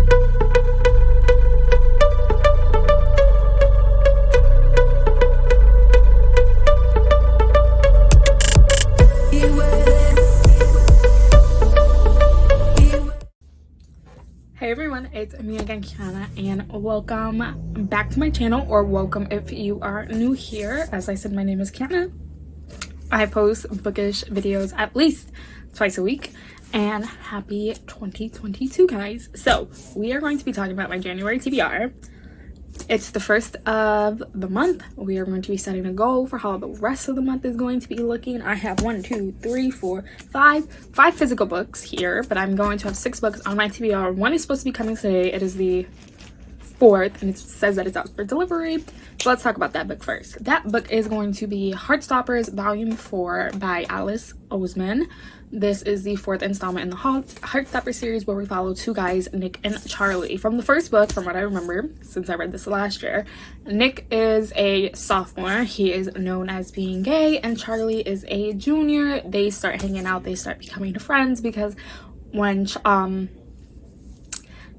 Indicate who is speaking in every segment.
Speaker 1: Hey everyone, it's me again, Kiana, and welcome back to my channel, or welcome if you are new here. As I said, my name is Kiana. I post bookish videos at least twice a week, and happy 2022, guys. So we are going to be talking about my January TBR. It's the first of the month. We are going to be setting a goal for how the rest of the month is going to be looking. I have 5 physical books here, but I'm going to have 6 books on my TBR. One is supposed to be coming today. It is the 4th, and it says that it's out for delivery. So let's talk about that book first. That book is going to be Heartstoppers Volume 4 by Alice Oseman. This is the 4th installment in the Heartstopper series, where we follow 2 guys, Nick and Charlie. From the first book, from what I remember, since I read this last year, Nick is a sophomore. He is known as being gay, and Charlie is a junior. They start hanging out. They start becoming friends because when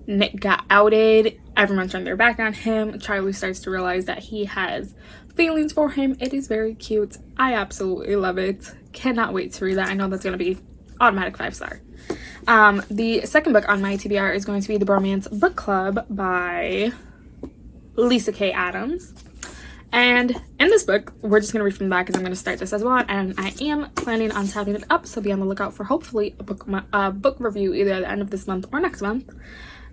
Speaker 1: Nick got outed, everyone turned their back on him. Charlie starts to realize that he has feelings for him. It is very cute. I absolutely love it. Cannot wait to read that. I know that's going to be automatic 5-star. The second book on my TBR is going to be The Bromance Book Club by Lisa K. Adams. And in this book, we're just going to read from the back because I'm going to start this as well. And I am planning on tapping it up, so be on the lookout for hopefully a book review either at the end of this month or next month.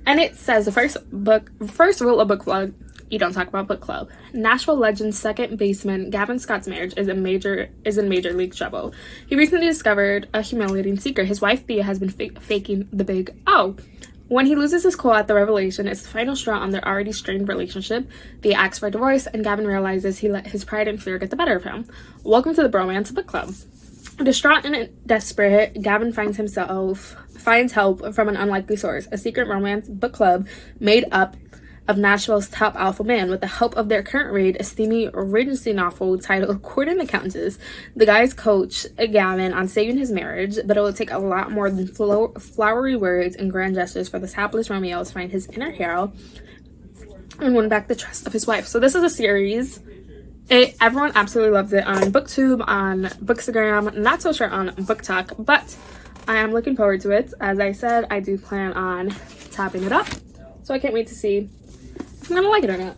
Speaker 1: And it says the first rule of book club: you don't talk about book club. Nashville legend second baseman Gavin Scott's marriage is in major league trouble. He recently discovered a humiliating secret. His wife Thea has been faking the big O. When he loses his cool at the revelation, it's the final straw on their already strained relationship. Thea asks for a divorce, and Gavin realizes he let his pride and fear get the better of him. Welcome to the Bromance Book Club. Distraught and desperate, Gavin finds help from an unlikely source, a secret romance book club made up of Nashville's top alpha man. With the help of their current read, a steamy Regency novel titled Court and the Countess, the guys coach Gavin on saving his marriage, but it will take a lot more than flowery words and grand gestures for this hapless Romeo to find his inner hero and win back the trust of his wife. So this is a series. Everyone absolutely loves it on BookTube, on Bookstagram, not so sure on BookTok, but I am looking forward to it. As I said, I do plan on topping it up, so I can't wait to see if I'm gonna like it or not.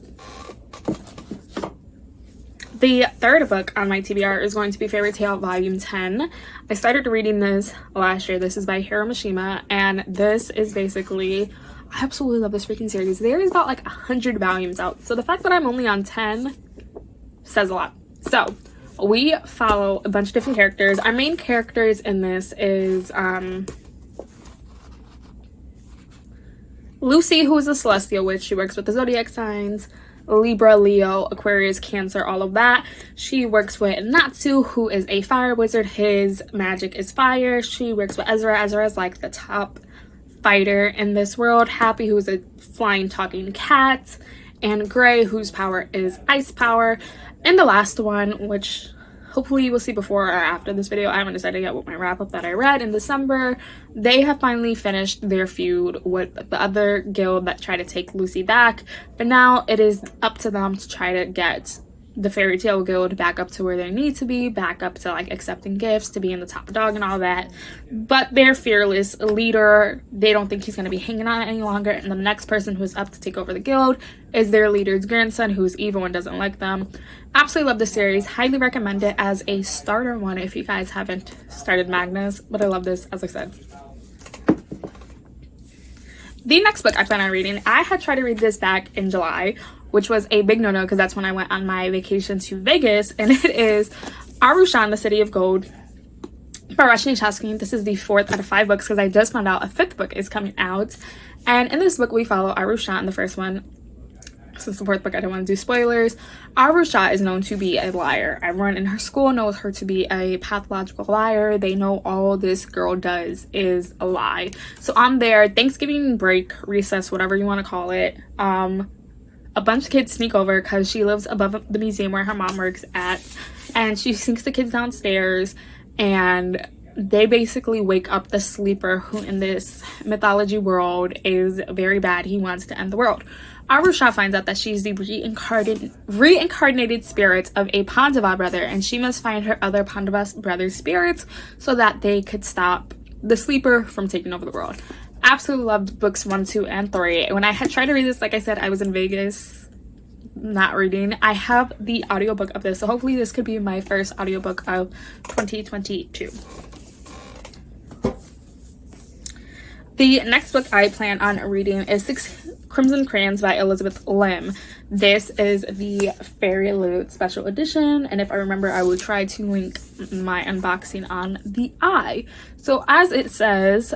Speaker 1: The third book on my TBR is going to be Fairy Tale Volume 10. I started reading this last year. This is by Hiro Mishima, and this is basically, I absolutely love this freaking series. There is about like 100 volumes out, so the fact that I'm only on 10 says a lot. So we follow a bunch of different characters. Our main characters in this is Lucy, who is a celestial witch. She works with the zodiac signs: Libra, Leo, Aquarius, Cancer, all of that. She works with Natsu, who is a fire wizard. His magic is fire. She works with Ezra. Ezra is like the top fighter in this world. Happy, who is a flying talking cat, and Gray, whose power is ice power. And the last one, which hopefully you will see before or after this video, I haven't decided yet with my wrap-up that I read in December, they have finally finished their feud with the other guild that tried to take Lucy back, but now it is up to them to try to get the Fairy Tale Guild back up to where they need to be, back up to like accepting gifts, to being the top dog and all that. But their fearless leader, they don't think he's going to be hanging on any longer, and the next person who's up to take over the guild is their leader's grandson, who's evil and doesn't like them. Absolutely love the series. Highly recommend it as a starter one if you guys haven't started Magnus, but I love this, as I said. The next book I plan on reading, I had tried to read this back in July, which was a big no-no because that's when I went on my vacation to Vegas, and it is Arushan, the City of Gold by Rashni Chaskin. This is the 4th out of 5 books because I just found out a 5th book is coming out. And in this book, we follow Arushan, the first one. Since the 4th book, I don't want to do spoilers. Arusha is known to be a liar. Everyone in her school knows her to be a pathological liar. They know all this girl does is a lie. So on their Thanksgiving break, recess, whatever you want to call it, a bunch of kids sneak over because she lives above the museum where her mom works at, and she sneaks the kids downstairs, and they basically wake up the sleeper, who in this mythology world is very bad. He wants to end the world. Arusha finds out that she's the reincarnated spirit of a Pandava brother, and she must find her other Pandava brother's spirits so that they could stop the sleeper from taking over the world. Absolutely loved books 1, 2, and 3. When I had tried to read this, like I said, I was in Vegas not reading. I have the audiobook of this, so hopefully this could be my first audiobook of 2022. The next book I plan on reading is 6 Crimson Crayons by Elizabeth Lim. This is the Fairy Loot special edition, and if I remember, I will try to link my unboxing on the eye. So as it says,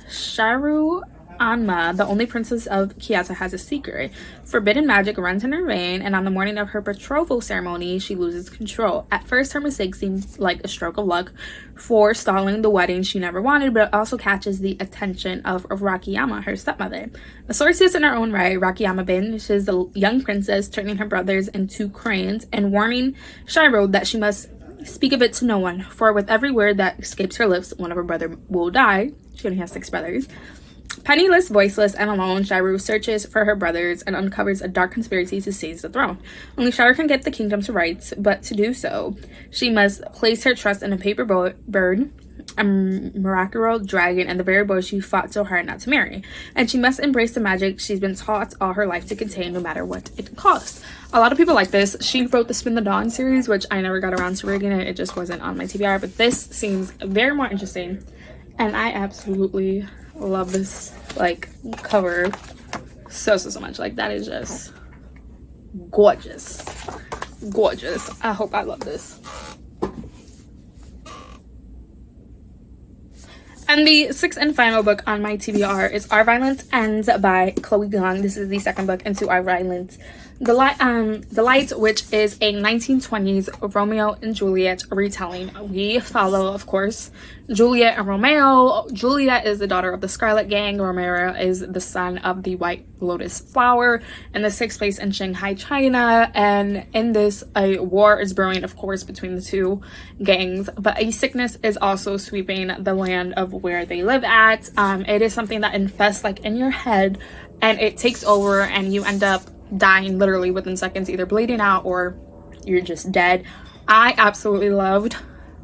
Speaker 1: Sharu Anma, the only princess of Kiata, has a secret. Forbidden magic runs in her vein, and on the morning of her betrothal ceremony, she loses control. At first, her mistake seems like a stroke of luck for stalling the wedding she never wanted, but it also catches the attention of Rakiyama, her stepmother. A sorceress in her own right, Rakiyama banishes the young princess, turning her brothers into cranes and warning Shiro that she must speak of it to no one, for with every word that escapes her lips, one of her brothers will die. She only has 6 brothers. Penniless, voiceless, and alone, Shiro searches for her brothers and uncovers a dark conspiracy to seize the throne. Only Shiro can get the kingdom to rights, but to do so, she must place her trust in a paper bird, a miraculous dragon, and the very boy she fought so hard not to marry. And she must embrace the magic she's been taught all her life to contain, no matter what it costs. A lot of people like this. She wrote the Spin the Dawn series, which I never got around to reading it. It just wasn't on my TBR, but this seems very more interesting, and I absolutely love this like cover so much. Like, that is just gorgeous. I hope I love this. And the 6th and final book on my TBR is Our Violence Ends by Chloe Gong. This is the second book into Our Violence Delight, which is a 1920s Romeo and Juliet retelling. We follow, of course, Juliet and Romeo. Juliet is the daughter of the Scarlet Gang. Romeo is the son of the White Lotus Flower. And this takes place in Shanghai, China. And in this, a war is brewing, of course, between the two gangs. But a sickness is also sweeping the land of where they live at. It is something that infests like in your head, and it takes over, and you end up dying literally within seconds, either bleeding out or you're just dead. I absolutely loved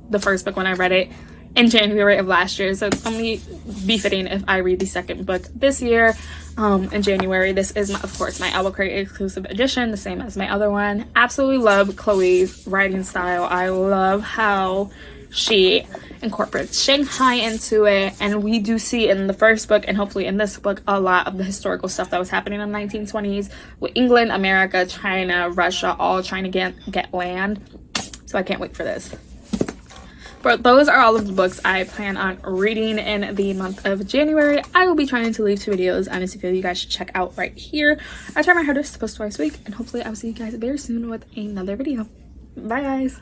Speaker 1: the first book when I read it in January of last year, so it's only befitting if I read the second book this year in January. This is, of course, my Albuquerque exclusive edition, the same as my other one. Absolutely love Chloe's writing style. I love how she incorporates Shanghai into it, and we do see in the first book, and hopefully in this book, a lot of the historical stuff that was happening in the 1920s with England, America, China, Russia, all trying to get land. So I can't wait for this. But those are all of the books I plan on reading in the month of January. I will be trying to leave 2 videos on this video you guys should check out right here. I try my hardest to post twice a week, and hopefully I will see you guys very soon with another video. Bye, guys.